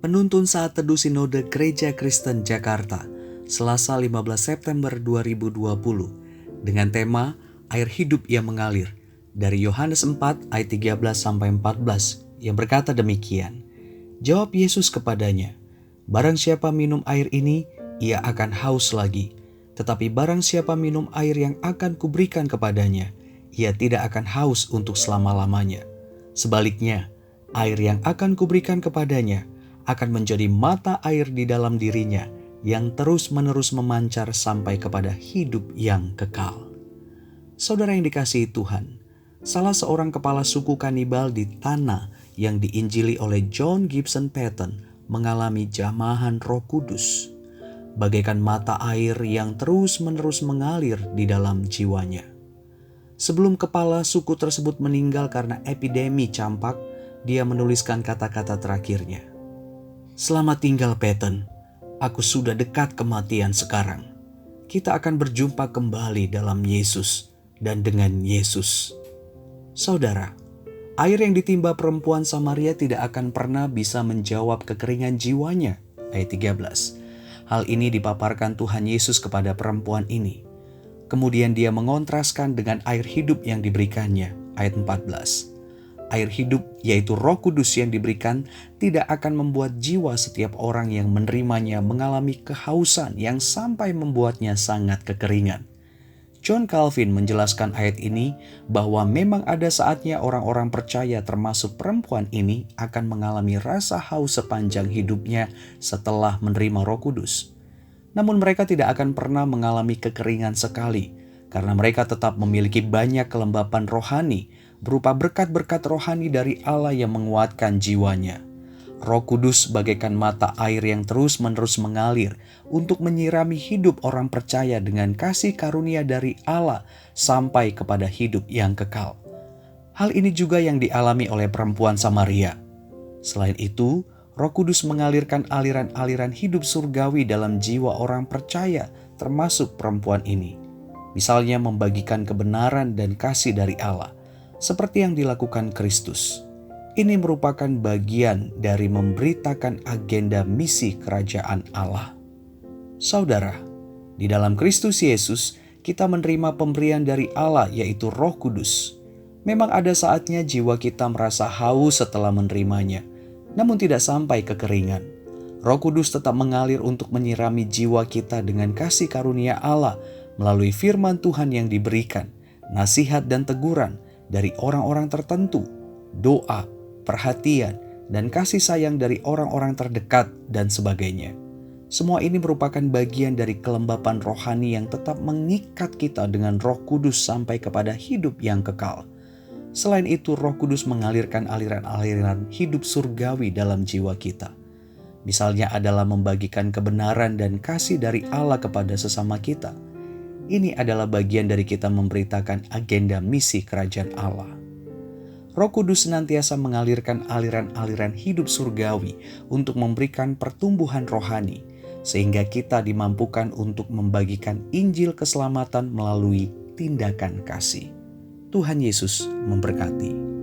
Penuntun Saat Teduh Sinode Gereja Kristen Jakarta, Selasa 15 September 2020, dengan tema Air Hidup yang Mengalir, dari Yohanes 4 ayat 13-14, yang berkata demikian. Jawab Yesus kepadanya, "Barang siapa minum air ini, ia akan haus lagi. Tetapi barang siapa minum air yang akan kuberikan kepadanya, ia tidak akan haus untuk selama-lamanya. Sebaliknya, air yang akan kuberikan kepadanya akan menjadi mata air di dalam dirinya yang terus-menerus memancar sampai kepada hidup yang kekal." Saudara yang dikasihi Tuhan, salah seorang kepala suku kanibal di tanah yang diinjili oleh John Gibson Paton mengalami jamahan Roh Kudus, bagaikan mata air yang terus-menerus mengalir di dalam jiwanya. Sebelum kepala suku tersebut meninggal karena epidemi campak, dia menuliskan kata-kata terakhirnya. "Selamat tinggal Paton, aku sudah dekat kematian sekarang. Kita akan berjumpa kembali dalam Yesus dan dengan Yesus." Saudara, air yang ditimba perempuan Samaria tidak akan pernah bisa menjawab kekeringan jiwanya. Ayat 13. Hal ini dipaparkan Tuhan Yesus kepada perempuan ini. Kemudian dia mengontraskan dengan air hidup yang diberikannya. Ayat 14. Air hidup, yaitu Roh Kudus yang diberikan, tidak akan membuat jiwa setiap orang yang menerimanya mengalami kehausan yang sampai membuatnya sangat kekeringan. John Calvin menjelaskan ayat ini bahwa memang ada saatnya orang-orang percaya termasuk perempuan ini akan mengalami rasa haus sepanjang hidupnya setelah menerima Roh Kudus. Namun mereka tidak akan pernah mengalami kekeringan sekali karena mereka tetap memiliki banyak kelembapan rohani berupa berkat-berkat rohani dari Allah yang menguatkan jiwanya. Roh Kudus bagaikan mata air yang terus-menerus mengalir untuk menyirami hidup orang percaya dengan kasih karunia dari Allah sampai kepada hidup yang kekal. Hal ini juga yang dialami oleh perempuan Samaria. Selain itu, Roh Kudus mengalirkan aliran-aliran hidup surgawi dalam jiwa orang percaya, termasuk perempuan ini. Misalnya membagikan kebenaran dan kasih dari Allah, seperti yang dilakukan Kristus. Ini merupakan bagian dari memberitakan agenda misi kerajaan Allah. Saudara, di dalam Kristus Yesus, kita menerima pemberian dari Allah yaitu Roh Kudus. Memang ada saatnya jiwa kita merasa haus setelah menerimanya, namun tidak sampai kekeringan. Roh Kudus tetap mengalir untuk menyirami jiwa kita dengan kasih karunia Allah melalui firman Tuhan yang diberikan, nasihat dan teguran dari orang-orang tertentu, doa, perhatian, dan kasih sayang dari orang-orang terdekat, dan sebagainya. Semua ini merupakan bagian dari kelembapan rohani yang tetap mengikat kita dengan Roh Kudus sampai kepada hidup yang kekal. Selain itu, Roh Kudus mengalirkan aliran-aliran hidup surgawi dalam jiwa kita. Misalnya adalah membagikan kebenaran dan kasih dari Allah kepada sesama kita. Ini adalah bagian dari kita memberitakan agenda misi kerajaan Allah. Roh Kudus senantiasa mengalirkan aliran-aliran hidup surgawi untuk memberikan pertumbuhan rohani, sehingga kita dimampukan untuk membagikan Injil keselamatan melalui tindakan kasih. Tuhan Yesus memberkati.